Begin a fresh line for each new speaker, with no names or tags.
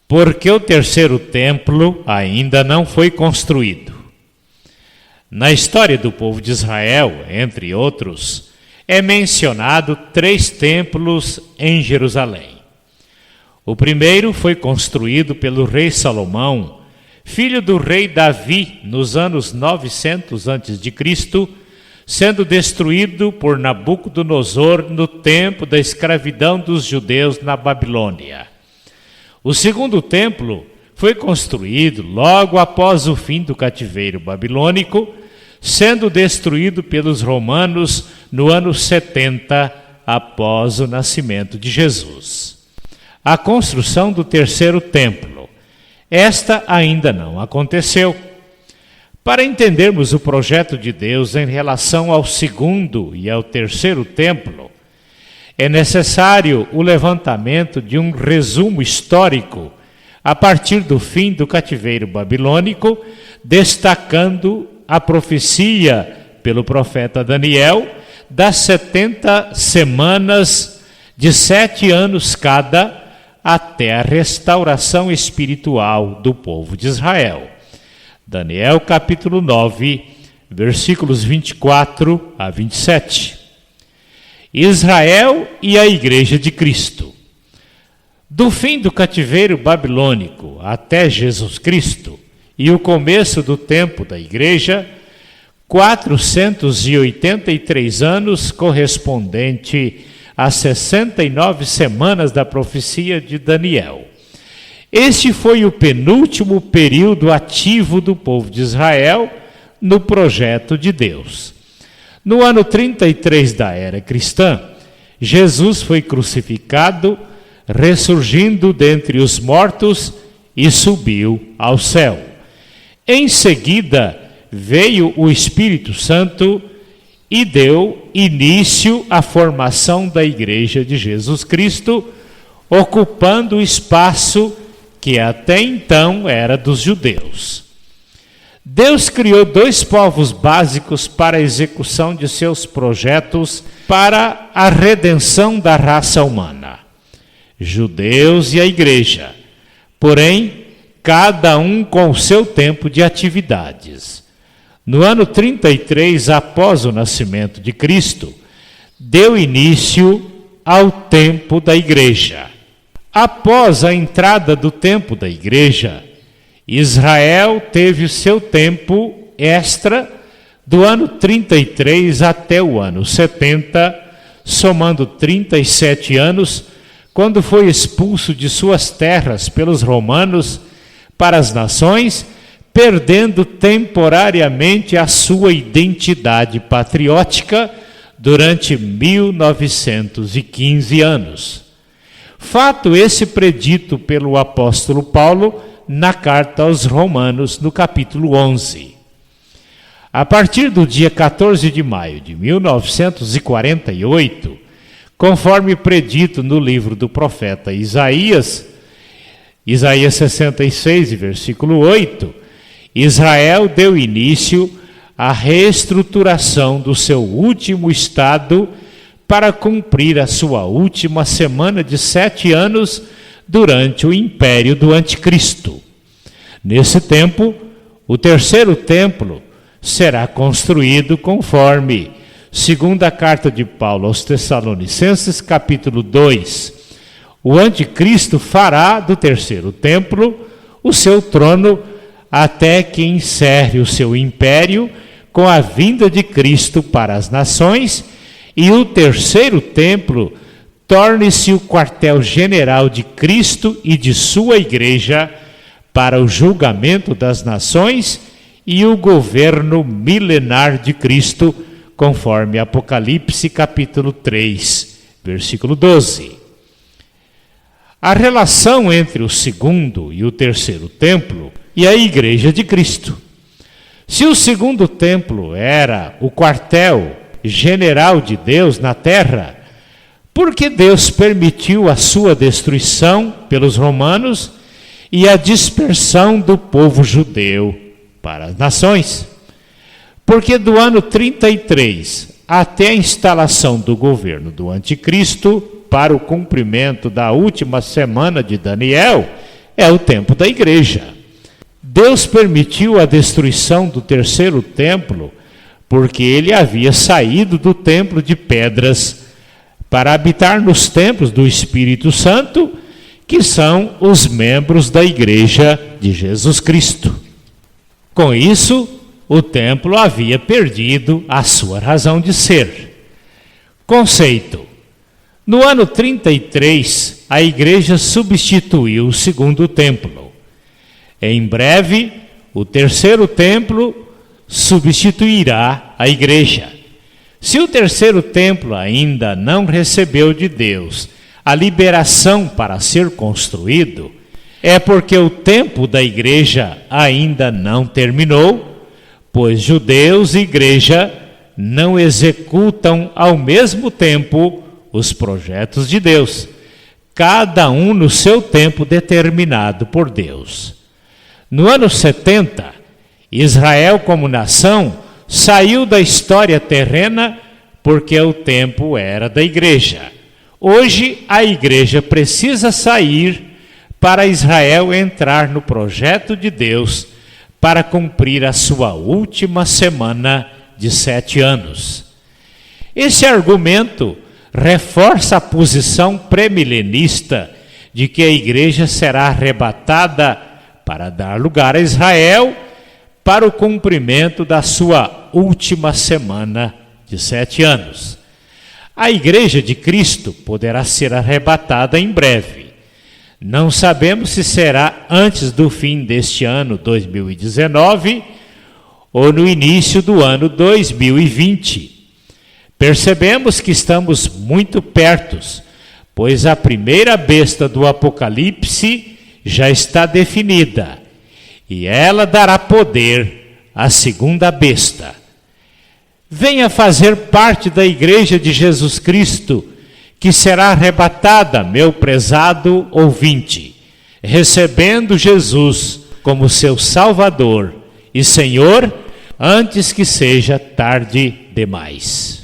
Porque o terceiro templo ainda não foi construído. Na história do povo de Israel, entre outros, é mencionado 3 templos em Jerusalém. O primeiro foi construído pelo rei Salomão, filho do rei Davi, nos anos 900 a.C., sendo destruído por Nabucodonosor no tempo da escravidão dos judeus na Babilônia. O segundo templo foi construído logo após o fim do cativeiro babilônico, sendo destruído pelos romanos no ano 70 após o nascimento de Jesus. A construção do terceiro templo, esta ainda não aconteceu. Para entendermos o projeto de Deus em relação ao segundo e ao terceiro templo, é necessário o levantamento de um resumo histórico a partir do fim do cativeiro babilônico, destacando a profecia pelo profeta Daniel das 70 semanas de 7 anos cada até a restauração espiritual do povo de Israel. Daniel capítulo 9, versículos 24 a 27. Israel e a Igreja de Cristo. Do fim do cativeiro babilônico até Jesus Cristo e o começo do tempo da Igreja, 483 anos, correspondente às 69 semanas da profecia de Daniel. Este foi o penúltimo período ativo do povo de Israel no projeto de Deus. No ano 33 da era cristã, Jesus foi crucificado, ressurgindo dentre os mortos e subiu ao céu. Em seguida, veio o Espírito Santo e deu início à formação da Igreja de Jesus Cristo, ocupando o espaço que até então era dos judeus. Deus criou 2 povos básicos para a execução de seus projetos para a redenção da raça humana: judeus e a Igreja, porém, cada um com o seu tempo de atividades. No ano 33, após o nascimento de Cristo, deu início ao tempo da Igreja. Após a entrada do tempo da Igreja, Israel teve o seu tempo extra do ano 33 até o ano 70, somando 37 anos, quando foi expulso de suas terras pelos romanos para as nações, perdendo temporariamente a sua identidade patriótica durante 1915 anos. Fato esse predito pelo apóstolo Paulo na carta aos Romanos, no capítulo 11. A partir do dia 14 de maio de 1948, conforme predito no livro do profeta Isaías 66, versículo 8, Israel deu início à reestruturação do seu último estado para cumprir a sua última semana de 7 anos durante o império do Anticristo. Nesse tempo, o terceiro templo será construído conforme segunda carta de Paulo aos Tessalonicenses, capítulo 2. O Anticristo fará do terceiro templo o seu trono até que encerre o seu império com a vinda de Cristo para as nações, e o terceiro templo torne-se o quartel-general de Cristo e de sua igreja para o julgamento das nações e o governo milenar de Cristo, conforme Apocalipse capítulo 3, versículo 12. A relação entre o segundo e o terceiro templo e a Igreja de Cristo. Se o segundo templo era o quartel-general de Deus na terra, por que Deus permitiu a sua destruição pelos romanos e a dispersão do povo judeu para as nações? Porque do ano 33 até a instalação do governo do Anticristo, para o cumprimento da última semana de Daniel, é o tempo da igreja. Deus permitiu a destruição do terceiro templo porque ele havia saído do templo de pedras para habitar nos templos do Espírito Santo, que são os membros da igreja de Jesus Cristo. Com isso, o templo havia perdido a sua razão de ser. Conceito: no ano 33, a igreja substituiu o segundo templo. Em breve, o terceiro templo substituirá a igreja. Se o terceiro templo ainda não recebeu de Deus a liberação para ser construído, é porque o tempo da igreja ainda não terminou, pois judeus e igreja não executam ao mesmo tempo os projetos de Deus, cada um no seu tempo determinado por Deus. No ano 70, Israel como nação saiu da história terrena porque o tempo era da igreja. Hoje a igreja precisa sair para Israel entrar no projeto de Deus para cumprir a sua última semana de 7 anos. Esse argumento reforça a posição pré-milenista de que a igreja será arrebatada para dar lugar a Israel para o cumprimento da sua última semana de 7 anos. A igreja de Cristo poderá ser arrebatada em breve. Não sabemos se será antes do fim deste ano 2019 ou no início do ano 2020. Percebemos que estamos muito perto, pois a primeira besta do Apocalipse já está definida, e ela dará poder à segunda besta. Venha fazer parte da igreja de Jesus Cristo, que será arrebatada, meu prezado ouvinte, recebendo Jesus como seu Salvador e Senhor, antes que seja tarde demais.